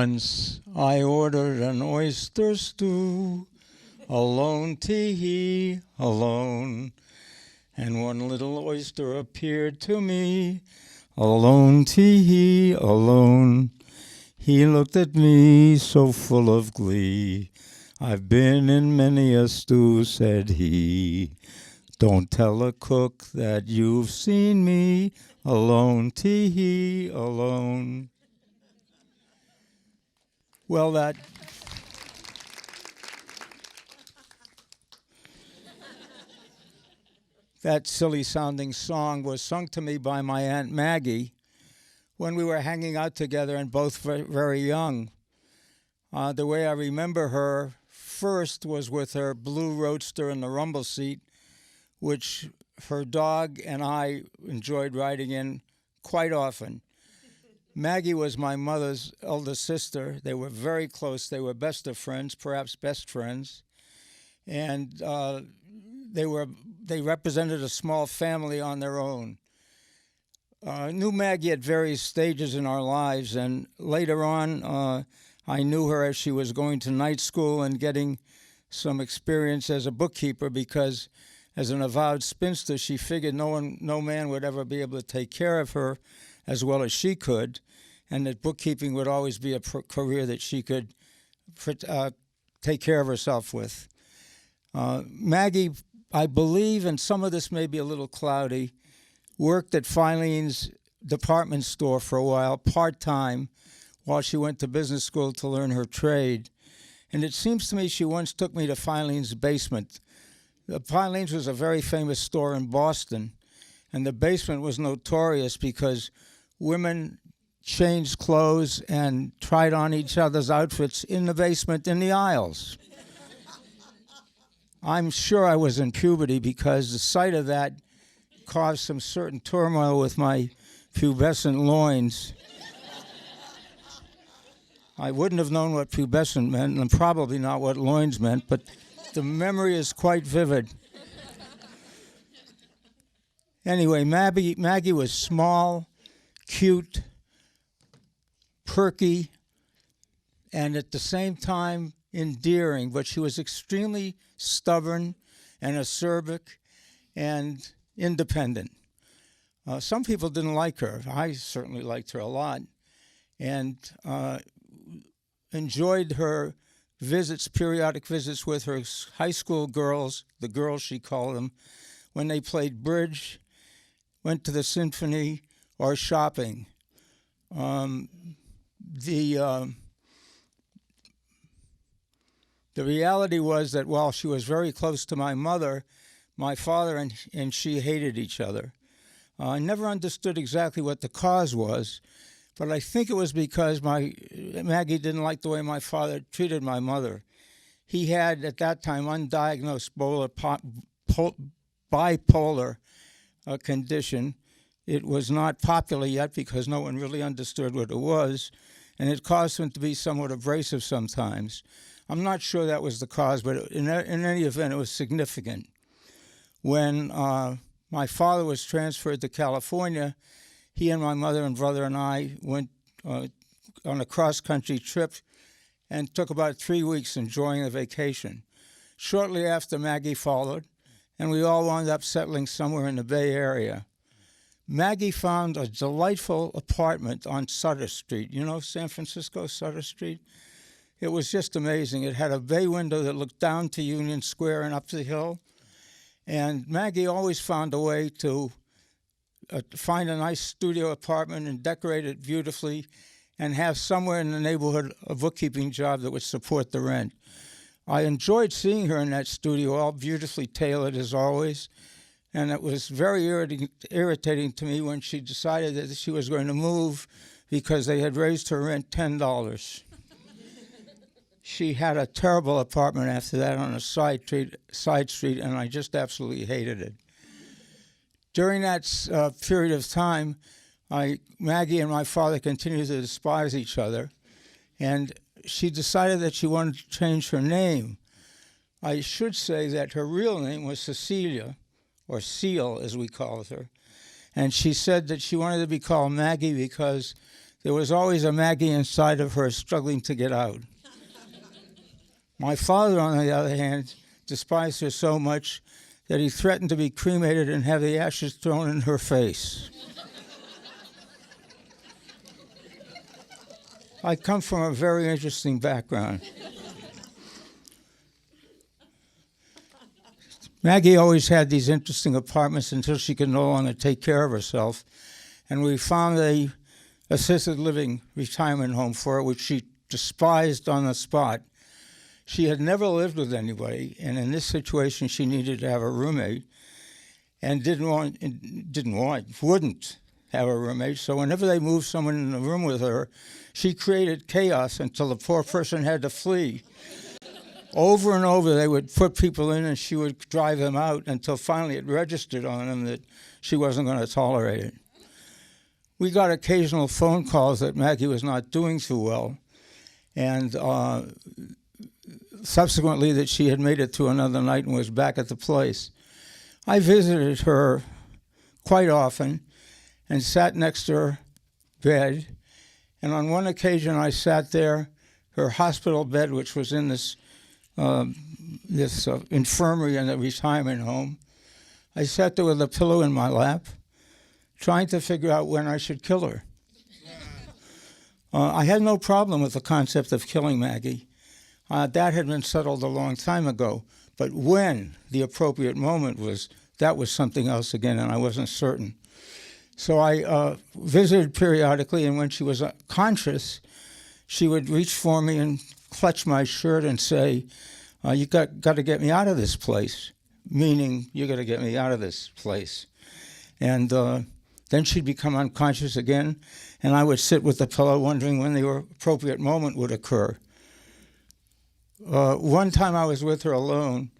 Once I ordered an oyster stew, alone, tee-hee, alone. And one little oyster appeared to me, alone, tee-hee, alone. He looked at me so full of glee. I've been in many a stew, said he. Don't tell a cook that you've seen me, alone, tee-hee, alone. Well, that silly-sounding song was sung to me by my Aunt Maggie when we were hanging out together and both very young. The way I remember her first was with her blue roadster in the rumble seat, which her dog and I enjoyed riding in quite often. Maggie was my mother's elder sister. They were very close. They were best of friends, perhaps best friends. And they represented a small family on their own. I knew Maggie at various stages in our lives, and later on, I knew her as she was going to night school and getting some experience as a bookkeeper, because as an avowed spinster, she figured no man would ever be able to take care of her as well as she could, and that bookkeeping would always be a career that she could take care of herself with. Maggie, I believe, and some of this may be a little cloudy, worked at Filene's department store for a while, part-time, while she went to business school to learn her trade. And it seems to me she once took me to Filene's basement. Filene's was a very famous store in Boston, and the basement was notorious because women changed clothes and tried on each other's outfits in the basement in the aisles. I'm sure I was in puberty because the sight of that caused some certain turmoil with my pubescent loins. I wouldn't have known what pubescent meant, and probably not what loins meant, but the memory is quite vivid. Anyway, Maggie was small, cute, perky, and at the same time endearing, but she was extremely stubborn and acerbic and independent. Some people didn't like her. I certainly liked her a lot, and enjoyed her visits, periodic visits with her high school girls, the girls she called them, when they played bridge, went to the symphony, or shopping. The reality was that while she was very close to my mother, my father and she hated each other. I never understood exactly what the cause was, but I think it was because Maggie didn't like the way my father treated my mother. He had, at that time, undiagnosed bipolar condition. It was not popular yet because no one really understood what it was, and it caused him to be somewhat abrasive sometimes. I'm not sure that was the cause, but in any event, it was significant. When my father was transferred to California, he and my mother and brother and I went on a cross-country trip and took about 3 weeks enjoying a vacation. Shortly after, Maggie followed, and we all wound up settling somewhere in the Bay Area. Maggie found a delightful apartment on Sutter Street. You know San Francisco, Sutter Street? It was just amazing. It had a bay window that looked down to Union Square and up the hill. And Maggie always found a way to find a nice studio apartment and decorate it beautifully and have somewhere in the neighborhood a bookkeeping job that would support the rent. I enjoyed seeing her in that studio, all beautifully tailored as always. And it was very irritating to me when she decided that she was going to move because they had raised her rent $10. She had a terrible apartment after that on a side street, and I just absolutely hated it. During that period of time, Maggie and my father continued to despise each other, and she decided that she wanted to change her name. I should say that her real name was Cecilia, or Seal as we called her, and she said that she wanted to be called Maggie because there was always a Maggie inside of her struggling to get out. My father, on the other hand, despised her so much that he threatened to be cremated and have the ashes thrown in her face. I come from a very interesting background. Maggie always had these interesting apartments until she could no longer take care of herself, and we found a assisted living retirement home for her, which she despised on the spot. She had never lived with anybody, and in this situation, she needed to have a roommate, and wouldn't have a roommate. So whenever they moved someone in the room with her, she created chaos until the poor person had to flee. Over and over, they would put people in, and she would drive them out until finally it registered on them that she wasn't going to tolerate it. We got occasional phone calls that Maggie was not doing too well, and subsequently that she had made it through another night and was back at the place. I visited her quite often and sat next to her bed, and on one occasion I sat there, her hospital bed, which was in this infirmary in the retirement home. I sat there with a pillow in my lap, trying to figure out when I should kill her. I had no problem with the concept of killing Maggie. That had been settled a long time ago. But when the appropriate moment was, that was something else again, and I wasn't certain. So I visited periodically, and when she was conscious, she would reach for me and clutch my shirt and say, you got to get me out of this place, meaning you got to get me out of this place. And then she'd become unconscious again, and I would sit with the pillow wondering when the appropriate moment would occur. One time I was with her alone,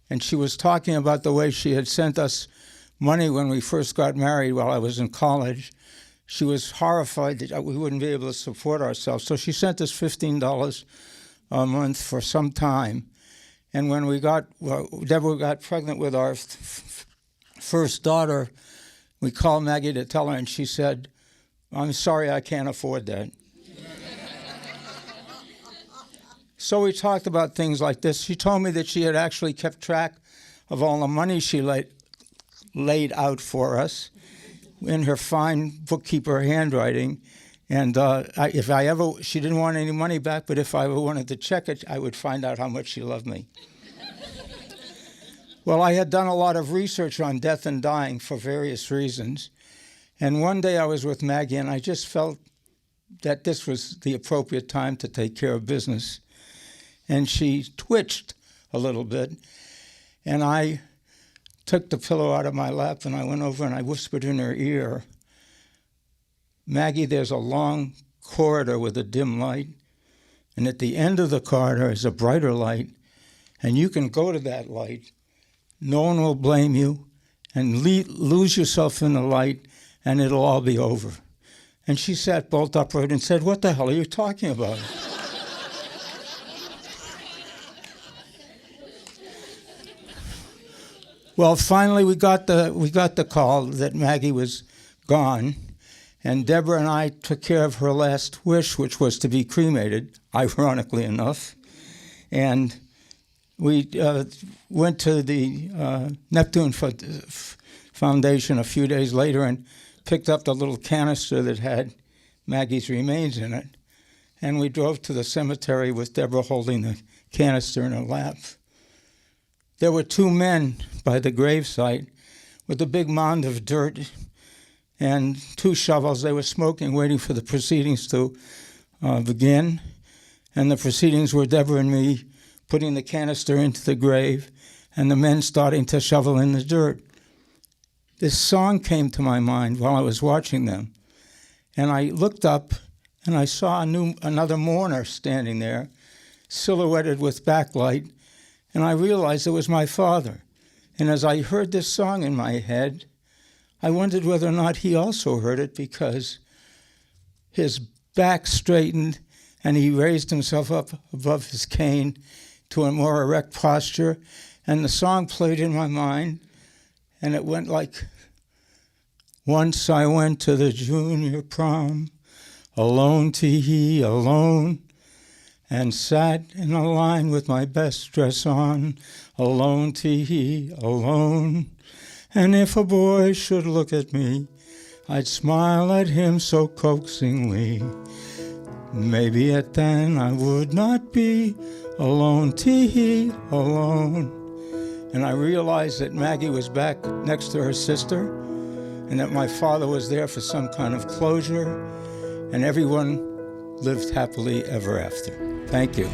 and she was talking about the way she had sent us money when we first got married while I was in college. She was horrified that we wouldn't be able to support ourselves, so she sent us $15 a month for some time. And when Deborah got pregnant with our first daughter, we called Maggie to tell her, and she said, "I'm sorry, I can't afford that." So we talked about things like this. She told me that she had actually kept track of all the money she laid out for us in her fine bookkeeper handwriting. And she didn't want any money back, but if I ever wanted to check it, I would find out how much she loved me. Well, I had done a lot of research on death and dying for various reasons. And one day I was with Maggie, and I just felt that this was the appropriate time to take care of business. And she twitched a little bit, and I took the pillow out of my lap, and I went over and I whispered in her ear, "Maggie, there's a long corridor with a dim light, and at the end of the corridor is a brighter light, and you can go to that light. No one will blame you, and lose yourself in the light, and it'll all be over." And she sat bolt upright and said, "What the hell are you talking about?" Well, finally we got the call that Maggie was gone, and Deborah and I took care of her last wish, which was to be cremated, ironically enough. And we went to the Neptune Foundation a few days later and picked up the little canister that had Maggie's remains in it. And we drove to the cemetery with Deborah holding the canister in her lap. There were two men by the gravesite with a big mound of dirt and two shovels. They were smoking, waiting for the proceedings to begin. And the proceedings were Deborah and me putting the canister into the grave and the men starting to shovel in the dirt. This song came to my mind while I was watching them. And I looked up and I saw another mourner standing there, silhouetted with backlight, and I realized it was my father. And as I heard this song in my head, I wondered whether or not he also heard it, because his back straightened and he raised himself up above his cane to a more erect posture, and the song played in my mind, and it went like, "Once I went to the junior prom, alone, tee-hee, alone, and sat in a line with my best dress on, alone, tee-hee, alone. And if a boy should look at me, I'd smile at him so coaxingly. Maybe at then I would not be alone, tee-hee, alone. And I realized that Maggie was back next to her sister, and that my father was there for some kind of closure, and everyone lived happily ever after. Thank you.